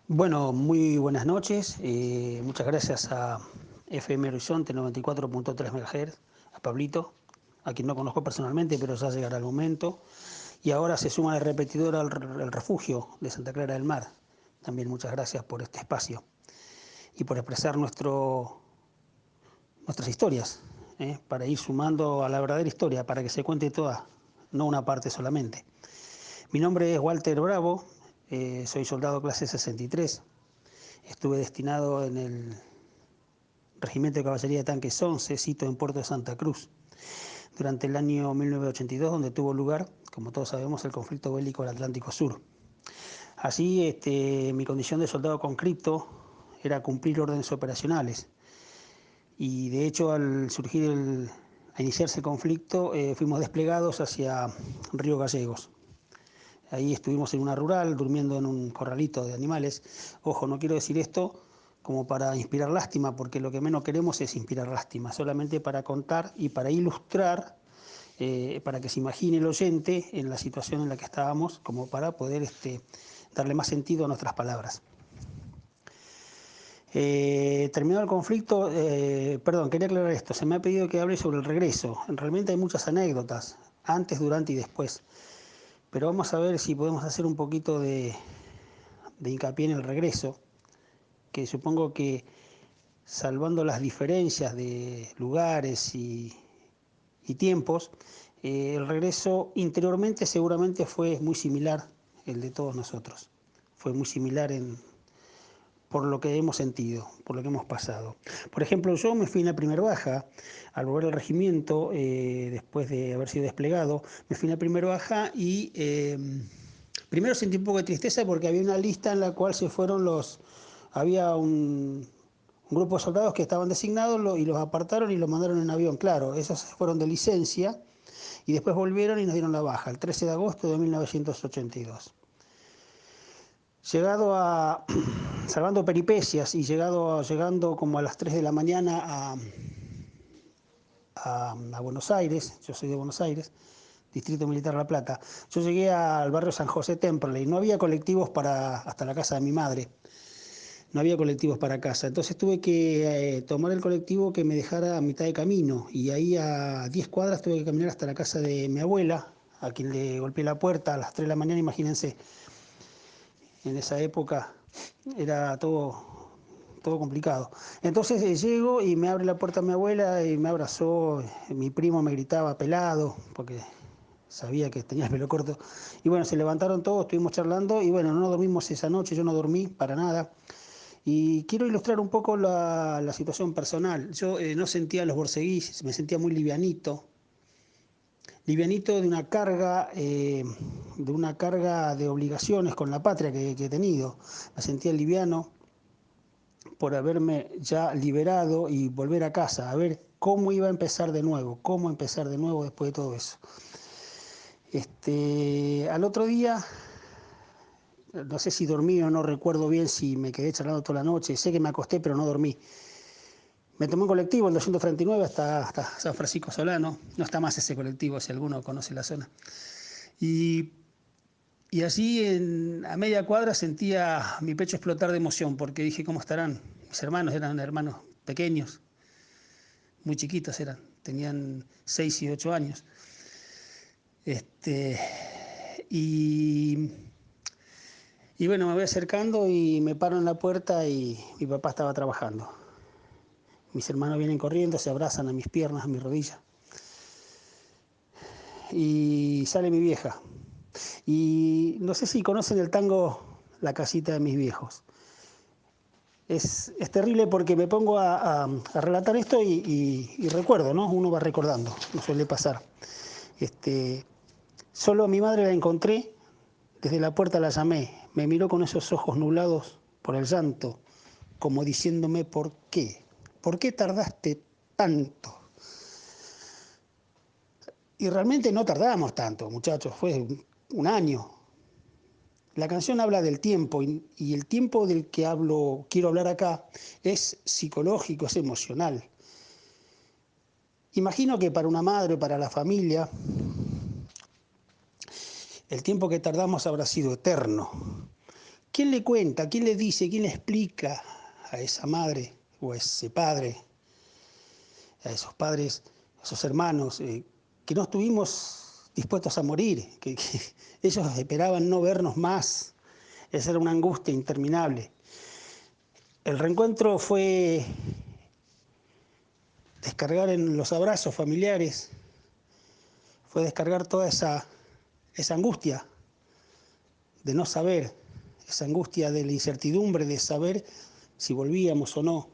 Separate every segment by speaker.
Speaker 1: Bueno, muy buenas noches. Muchas gracias a FM Horizonte 94.3 MHz, a Pablito, a quien no conozco personalmente, pero ya llegará el momento. Y ahora se suma el repetidor al refugio de Santa Clara del Mar. También muchas gracias por este espacio y por expresar nuestras historias, para ir sumando a la verdadera historia, para que se cuente toda, no una parte solamente. Mi nombre es Walter Bravo, soy soldado clase 63. Estuve destinado en el Regimiento de Caballería de Tanques 11, sito en Puerto de Santa Cruz, durante el año 1982, donde tuvo lugar, como todos sabemos, el conflicto bélico del Atlántico Sur. Así, mi condición de soldado conscripto era cumplir órdenes operacionales. Y de hecho, a iniciarse el conflicto, fuimos desplegados hacia Río Gallegos. Ahí estuvimos en una rural, durmiendo en un corralito de animales. Ojo, no quiero decir esto como para inspirar lástima, porque lo que menos queremos es inspirar lástima, solamente para contar y para ilustrar, para que se imagine el oyente en la situación en la que estábamos, como para poder darle más sentido a nuestras palabras. Terminado el conflicto, perdón, quería aclarar esto, se me ha pedido que hable sobre el regreso. Realmente hay muchas anécdotas, antes, durante y después, pero vamos a ver si podemos hacer un poquito de hincapié en el regreso, que supongo que, salvando las diferencias de lugares y tiempos, el regreso interiormente seguramente fue muy similar el de todos nosotros. Fue muy similar por lo que hemos sentido, por lo que hemos pasado. Por ejemplo, yo me fui en la primera baja, al volver al regimiento, después de haber sido desplegado, me fui en la primera baja y primero sentí un poco de tristeza porque había una lista en la cual se fueron había un grupo de soldados que estaban designados y los apartaron y los mandaron en avión. Claro, esos fueron de licencia y después volvieron y nos dieron la baja, el 13 de agosto de 1982. Salvando peripecias y llegando como a las 3 de la mañana a Buenos Aires, yo soy de Buenos Aires, Distrito Militar La Plata, yo llegué al barrio San José Temperley, no había colectivos hasta la casa de mi madre, no había colectivos para casa, entonces tuve que tomar el colectivo que me dejara a mitad de camino, y ahí a 10 cuadras tuve que caminar hasta la casa de mi abuela, a quien le golpeé la puerta a las 3 de la mañana, imagínense, en esa época era todo complicado. Entonces llego y me abre la puerta mi abuela y me abrazó, mi primo me gritaba pelado, porque sabía que tenía el pelo corto. Y bueno, se levantaron todos, estuvimos charlando y bueno, no dormimos esa noche, yo no dormí para nada. Y quiero ilustrar un poco la situación personal. Yo no sentía los borceguís, me sentía muy livianito de una carga de obligaciones con la patria que he tenido. Me sentía liviano por haberme ya liberado y volver a casa, a ver cómo iba a empezar de nuevo, cómo empezar de nuevo después de todo eso. Al otro día, no sé si dormí o no recuerdo bien si me quedé charlando toda la noche, sé que me acosté pero no dormí. Me tomé un colectivo, el 239, hasta San Francisco Solano, no está más ese colectivo si alguno conoce la zona. Y Y así a media cuadra sentía mi pecho explotar de emoción, porque dije, ¿cómo estarán? Mis hermanos eran hermanos pequeños, muy chiquitos eran, tenían 6 y 8 años. Este, y, y bueno, me voy acercando y me paro en la puerta y mi papá estaba trabajando. Mis hermanos vienen corriendo, se abrazan a mis piernas, a mis rodillas. Y sale mi vieja. Y no sé si conocen el tango La casita de mis viejos. Es terrible porque me pongo a relatar esto y recuerdo, ¿no? Uno va recordando, no suele pasar. Este, Solo a mi madre la encontré, desde la puerta la llamé, me miró con esos ojos nublados por el llanto, como diciéndome ¿por qué tardaste tanto? Y realmente no tardamos tanto, muchachos, fue un año. La canción habla del tiempo y el tiempo del que quiero hablar acá es psicológico, es emocional. Imagino que para una madre o para la familia, el tiempo que tardamos habrá sido eterno. ¿quién le cuenta, quién le dice, quién le explica a esa madre o a ese padre, a esos padres, a esos hermanos, que no estuvimos dispuestos a morir, que ellos esperaban no vernos más? Esa era una angustia interminable. El reencuentro fue descargar en los abrazos familiares, fue descargar toda esa angustia de no saber, esa angustia de la incertidumbre de saber si volvíamos o no.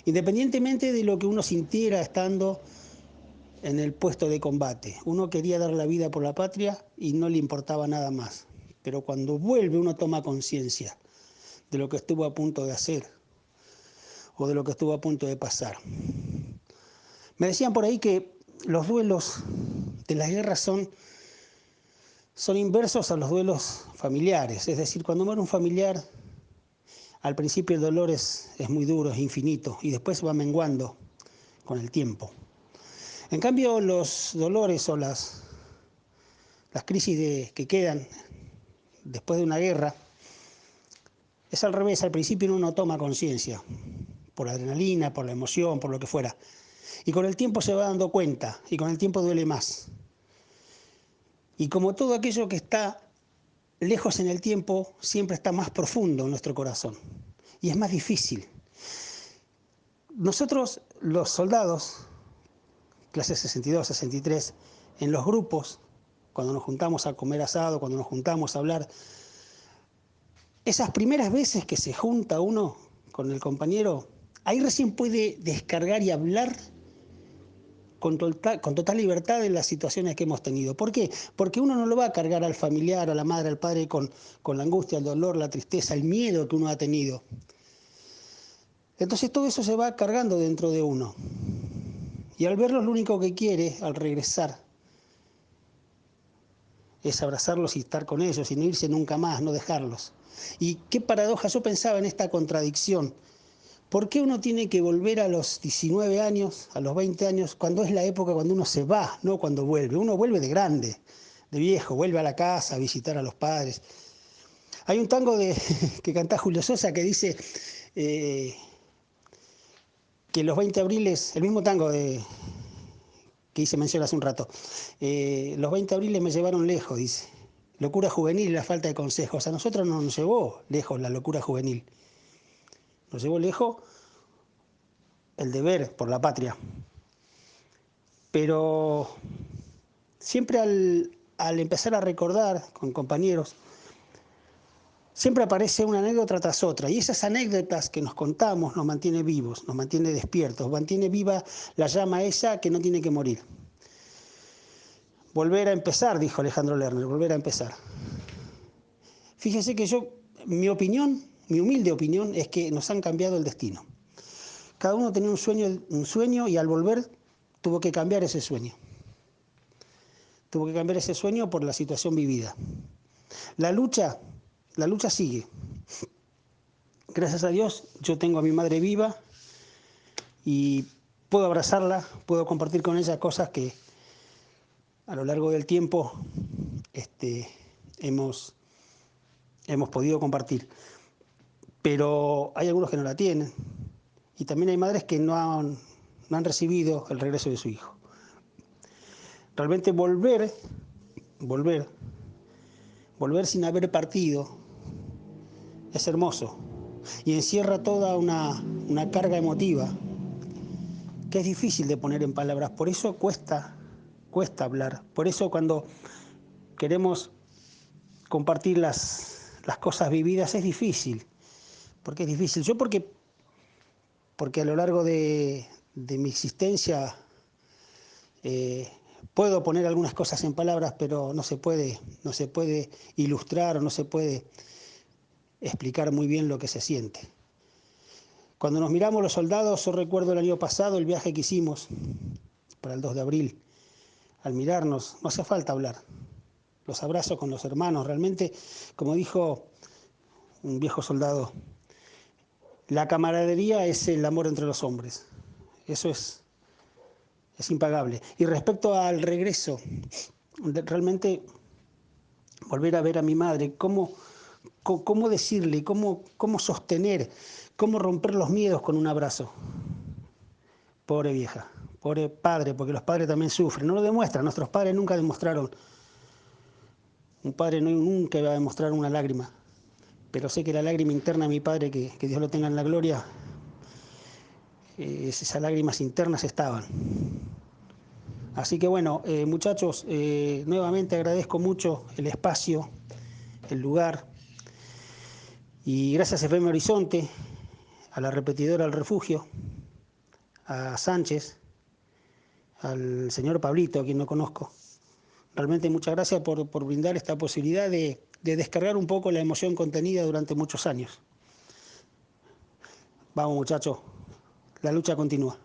Speaker 1: Independientemente de lo que uno sintiera estando en el puesto de combate. Uno quería dar la vida por la patria y no le importaba nada más. Pero cuando vuelve uno toma conciencia de lo que estuvo a punto de hacer o de lo que estuvo a punto de pasar. Me decían por ahí que los duelos de las guerras son inversos a los duelos familiares. Es decir, cuando muere un familiar, al principio el dolor es muy duro, es infinito, y después va menguando con el tiempo. En cambio, los dolores o las crisis que quedan después de una guerra, es al revés. Al principio uno no toma conciencia, por la adrenalina, por la emoción, por lo que fuera. Y con el tiempo se va dando cuenta, y con el tiempo duele más. Y como todo aquello que está lejos en el tiempo, siempre está más profundo en nuestro corazón. Y es más difícil. Nosotros, los soldados, clase 62, 63, en los grupos, cuando nos juntamos a comer asado, cuando nos juntamos a hablar, esas primeras veces que se junta uno con el compañero, ahí recién puede descargar y hablar con total libertad de las situaciones que hemos tenido. ¿Por qué? Porque uno no lo va a cargar al familiar, a la madre, al padre con la angustia, el dolor, la tristeza, el miedo que uno ha tenido. Entonces todo eso se va cargando dentro de uno. Y al verlos lo único que quiere, al regresar, es abrazarlos y estar con ellos y no irse nunca más, no dejarlos. Y qué paradoja, yo pensaba en esta contradicción. ¿Por qué uno tiene que volver a los 19 años, a los 20 años, cuando es la época cuando uno se va, no cuando vuelve? Uno vuelve de grande, de viejo, vuelve a la casa a visitar a los padres. Hay un tango que canta Julio Sosa que dice que los 20 abriles, el mismo tango que hice mención hace un rato, los 20 abriles me llevaron lejos, dice. Locura juvenil y la falta de consejos. A nosotros no nos llevó lejos la locura juvenil. Nos llevó lejos el deber por la patria. Pero siempre al empezar a recordar con compañeros, siempre aparece una anécdota tras otra. Y esas anécdotas que nos contamos nos mantiene vivos, nos mantiene despiertos, mantiene viva la llama esa que no tiene que morir. Volver a empezar, dijo Alejandro Lerner, volver a empezar. Fíjese que mi opinión, mi humilde opinión, es que nos han cambiado el destino. Cada uno tenía un sueño y al volver tuvo que cambiar ese sueño. Tuvo que cambiar ese sueño por la situación vivida. La lucha sigue. Gracias a Dios, yo tengo a mi madre viva y puedo abrazarla, puedo compartir con ella cosas que a lo largo del tiempo hemos podido compartir. Pero hay algunos que no la tienen. Y también hay madres que no han recibido el regreso de su hijo. Realmente volver sin haber partido es hermoso y encierra toda una carga emotiva que es difícil de poner en palabras. Por eso cuesta hablar. Por eso cuando queremos compartir las cosas vividas es difícil. ¿Por qué es difícil? Yo porque a lo largo de mi existencia puedo poner algunas cosas en palabras, pero no se puede ilustrar o no se puede explicar muy bien lo que se siente. Cuando nos miramos los soldados, yo recuerdo el año pasado el viaje que hicimos para el 2 de abril. Al mirarnos, no hace falta hablar. Los abrazos con los hermanos, realmente, como dijo un viejo soldado, la camaradería es el amor entre los hombres. Eso es impagable. Y respecto al regreso, realmente volver a ver a mi madre, cómo cómo decirle, cómo sostener, cómo romper los miedos con un abrazo. Pobre vieja, pobre padre, porque los padres también sufren, no lo demuestran, nuestros padres nunca demostraron, un padre nunca va a demostrar una lágrima, pero sé que la lágrima interna de mi padre, que Dios lo tenga en la gloria, esas lágrimas internas estaban. Así que bueno, muchachos, nuevamente agradezco mucho el espacio, el lugar, y gracias a FM Horizonte, a la repetidora El Refugio, a Sánchez, al señor Pablito, a quien no conozco. Realmente muchas gracias por brindar esta posibilidad de descargar un poco la emoción contenida durante muchos años. Vamos muchachos, la lucha continúa.